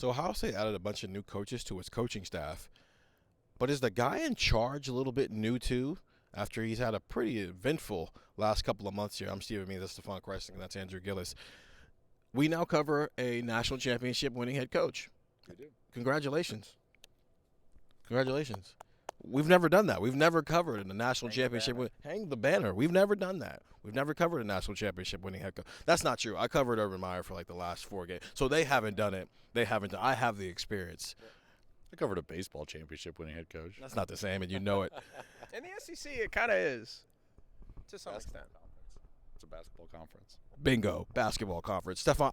So Ohio State added a bunch of new coaches to its coaching staff, but is the guy in charge a little bit new too? After he's had a pretty eventful last couple of months here. I'm Stephen Means and Stefan Krajisnik, and that's Andrew Gillis. We now cover a national championship winning head coach. We do. Congratulations. Congratulations. We've never done that. We've never covered a national championship. Hang the banner. We've never done that. We've never covered a national championship winning head coach. That's not true. I covered Urban Meyer for like the last 4 games. So they haven't done it. I have the experience. I covered a baseball championship winning head coach. That's not the same, and you know it. In the SEC, it kind of is, to some extent. It's a basketball conference. Bingo, basketball conference. Stefan,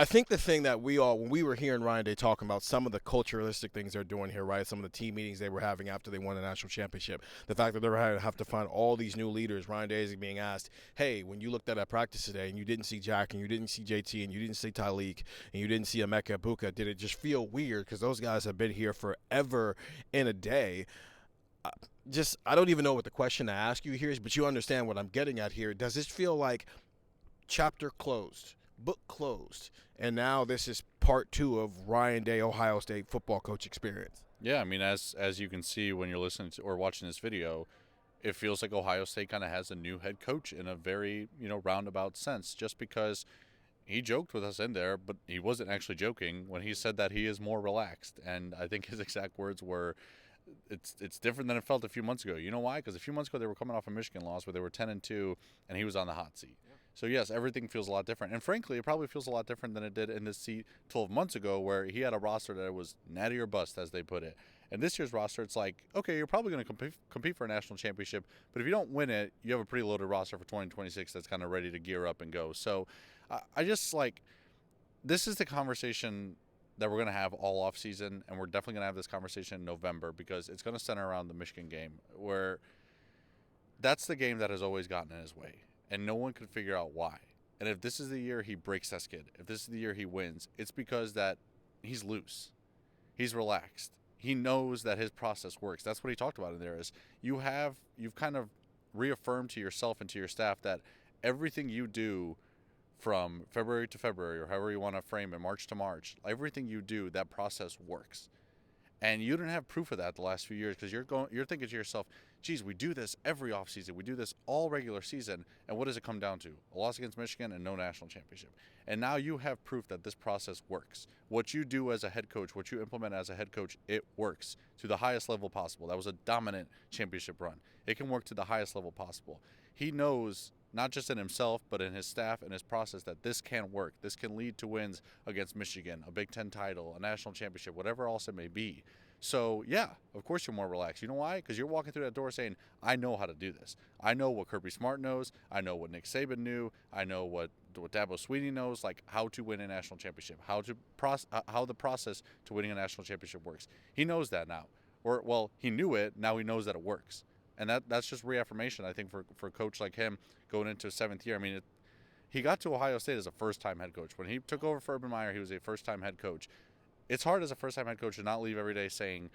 I think the thing that when we were hearing Ryan Day talking about some of the culturalistic things they're doing here, right? Some of the team meetings they were having after they won the national championship, the fact that they're going to have to find all these new leaders. Ryan Day is being asked, hey, when you looked at practice today and you didn't see Jack and you didn't see JT and you didn't see Tyleek and you didn't see Emeka Ibuka, did it just feel weird? Because those guys have been here forever in a day. I don't even know what the question to ask you here is, but you understand what I'm getting at here. Does this feel like chapter closed, book closed, and now this is part 2 of Ryan Day, Ohio State football coach experience? Yeah, I mean, as you can see when you're listening to or watching this video, it feels like Ohio State kind of has a new head coach in a very, roundabout sense, just because he joked with us in there, but he wasn't actually joking when he said that he is more relaxed. And I think his exact words were, it's different than it felt a few months ago. You know why? Because a few months ago they were coming off a Michigan loss where they were 10-2, and he was on the hot seat. Yeah. So yes, everything feels a lot different, and frankly, it probably feels a lot different than it did in this seat 12 months ago, where he had a roster that was natty or bust, as they put it. And this year's roster, it's like, okay, you're probably going to compete for a national championship, but if you don't win it, you have a pretty loaded roster for 2026 that's kind of ready to gear up and go. So I just this is the conversation that we're going to have all off season, and we're definitely going to have this conversation in November, because it's going to center around the Michigan game, where that's the game that has always gotten in his way, and no one could figure out why. And if this is the year he breaks that skid, if this is the year he wins, it's because that he's loose. He's relaxed. He knows that his process works. That's what he talked about in there, is you've kind of reaffirmed to yourself and to your staff that everything you do from February to February, or however you want to frame it, March to March, everything you do, that process works. And you didn't have proof of that the last few years, because you're thinking to yourself, geez, we do this every offseason. We do this all regular season. And what does it come down to? A loss against Michigan and no national championship. And now you have proof that this process works. What you do as a head coach, what you implement as a head coach, it works to the highest level possible. That was a dominant championship run. It can work to the highest level possible. He knows, not just in himself, but in his staff and his process, that this can work. This can lead to wins against Michigan, a Big Ten title, a national championship, whatever else it may be. So, yeah, of course you're more relaxed. You know why? Because you're walking through that door saying, I know how to do this. I know what Kirby Smart knows. I know what Nick Saban knew. I know what Dabo Swinney knows, like how to win a national championship, how the process to winning a national championship works. He knows that now. He knew it. Now he knows that it works. And that's just reaffirmation, I think, for a coach like him going into his 7th year. I mean, he got to Ohio State as a first-time head coach. When he took over for Urban Meyer, he was a first-time head coach. It's hard as a first-time head coach to not leave every day saying,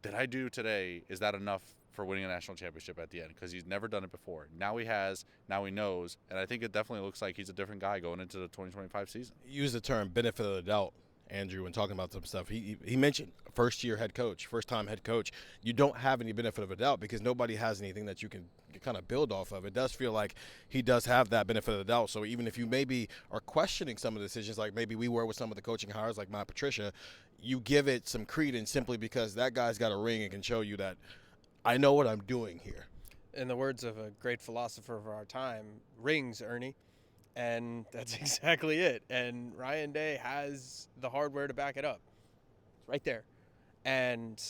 did I do today, is that enough for winning a national championship at the end? Because he's never done it before. Now he has, now he knows, and I think it definitely looks like he's a different guy going into the 2025 season. You use the term benefit of the doubt, Andrew, when talking about some stuff. He mentioned first-year head coach, first-time head coach. You don't have any benefit of a doubt because nobody has anything that you can kind of build off of. It does feel like he does have that benefit of the doubt. So even if you maybe are questioning some of the decisions, like maybe we were with some of the coaching hires, like Matt Patricia, you give it some credence simply because that guy's got a ring and can show you that I know what I'm doing here. In the words of a great philosopher of our time, rings, Ernie. And that's exactly it. And Ryan Day has the hardware to back it up. It's right there. And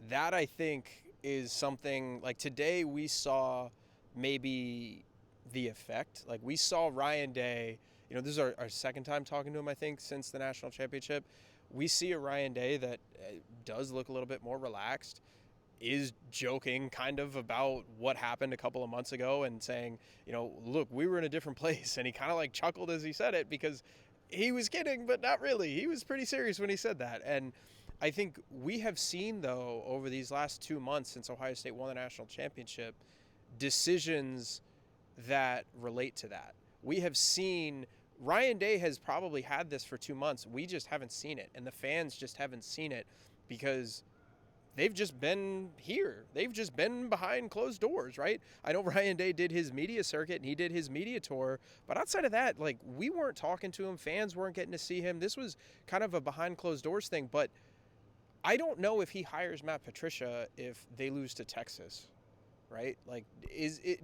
that, I think, is something like today we saw maybe the effect. Like we saw Ryan Day, this is our second time talking to him, I think, since the national championship. We see a Ryan Day that does look a little bit more relaxed, is joking kind of about what happened a couple of months ago and saying, look, we were in a different place. And he kind of like chuckled as he said it because he was kidding, but not really. He was pretty serious when he said that. And I think we have seen, though, over these last 2 months since Ohio State won the national championship, decisions that relate to that. We have seen Ryan Day has probably had this for 2 months. We just haven't seen it, and the fans just haven't seen it because they've just been here. They've just been behind closed doors, right? I know Ryan Day did his media circuit and he did his media tour, but outside of that, like, we weren't talking to him. Fans weren't getting to see him. This was kind of a behind closed doors thing, but I don't know if he hires Matt Patricia if they lose to Texas, right? Like,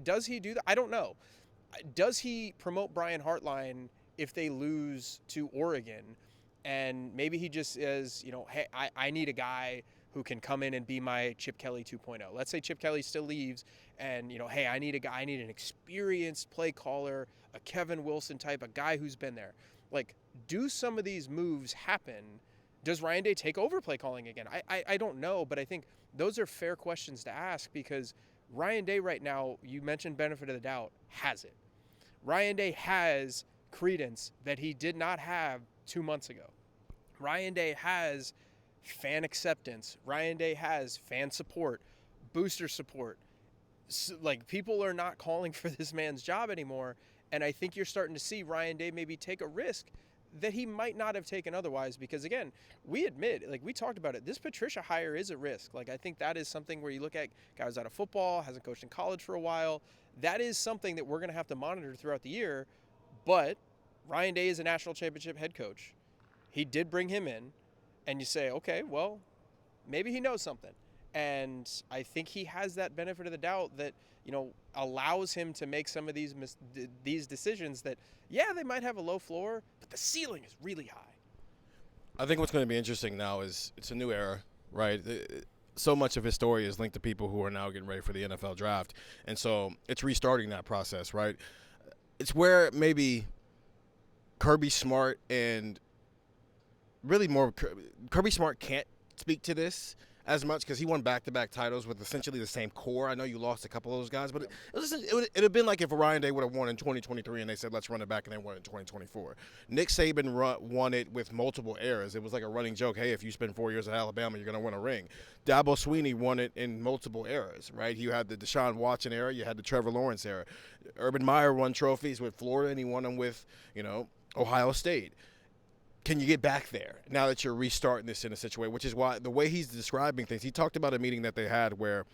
does he do that? I don't know. Does he promote Brian Hartline if they lose to Oregon? And maybe he just says, hey, I need a guy who can come in and be my Chip Kelly 2.0. Let's say Chip Kelly still leaves and, hey, I need a guy, I need an experienced play caller, a Kevin Wilson type, a guy who's been there. Like, do some of these moves happen? Does Ryan Day take over play calling again? I don't know, but I think those are fair questions to ask because Ryan Day right now, you mentioned benefit of the doubt, has it. Ryan Day has credence that he did not have 2 months ago. Ryan Day has fan acceptance. Ryan Day has fan support, booster support. Like, people are not calling for this man's job anymore, and I think you're starting to see Ryan Day maybe take a risk that he might not have taken otherwise because, again, we admit, like we talked about it, this Patricia hire is a risk. Like, I think that is something where you look at guys out of football, hasn't coached in college for a while. That is something that we're going to have to monitor throughout the year, but Ryan Day is a national championship head coach. He did bring him in. And you say, okay, well, maybe he knows something. And I think he has that benefit of the doubt that, allows him to make some of these decisions that, yeah, they might have a low floor, but the ceiling is really high. I think what's going to be interesting now is it's a new era, right? So much of his story is linked to people who are now getting ready for the NFL draft. And so it's restarting that process, right? It's where maybe Kirby Smart and really more Kirby Smart can't speak to this as much because he won back-to-back titles with essentially the same core. I know you lost a couple of those guys, but it would have been like if Ryan Day would have won in 2023 and they said, let's run it back, and they won it in 2024. Nick Saban won it with multiple eras. It was like a running joke, hey, if you spend 4 years at Alabama, you're going to win a ring. Dabo Swinney won it in multiple eras, right? You had the Deshaun Watson era. You had the Trevor Lawrence era. Urban Meyer won trophies with Florida, and he won them with, Ohio State. Can you get back there now that you're restarting this in a situation, which is why the way he's describing things, he talked about a meeting that they had where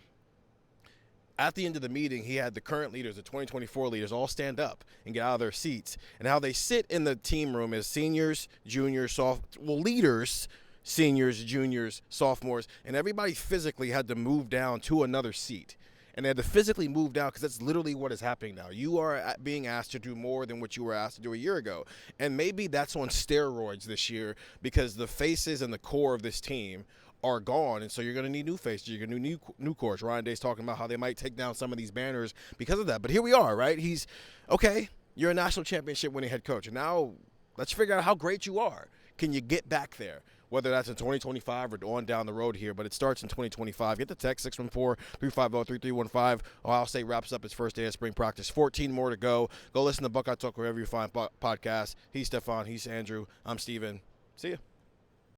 at the end of the meeting, he had the current leaders, the 2024 leaders, all stand up and get out of their seats. And how they sit in the team room as seniors, juniors, leaders, seniors, juniors, sophomores, and everybody physically had to move down to another seat. And they had to physically move down because that's literally what is happening now. You are being asked to do more than what you were asked to do a year ago. And maybe that's on steroids this year because the faces and the core of this team are gone. And so you're going to need new faces. You're going to need new cores. Ryan Day's talking about how they might take down some of these banners because of that. But here we are, right? He's, okay, you're a national championship winning head coach. And now let's figure out how great you are. Can you get back there? Whether that's in 2025 or on down the road here, but it starts in 2025. Get the text 614-350-3315. Ohio State wraps up its first day of spring practice. 14 more to go. Go listen to Buckeye Talk wherever you find podcasts. He's Stefan. He's Andrew. I'm Steven. See ya.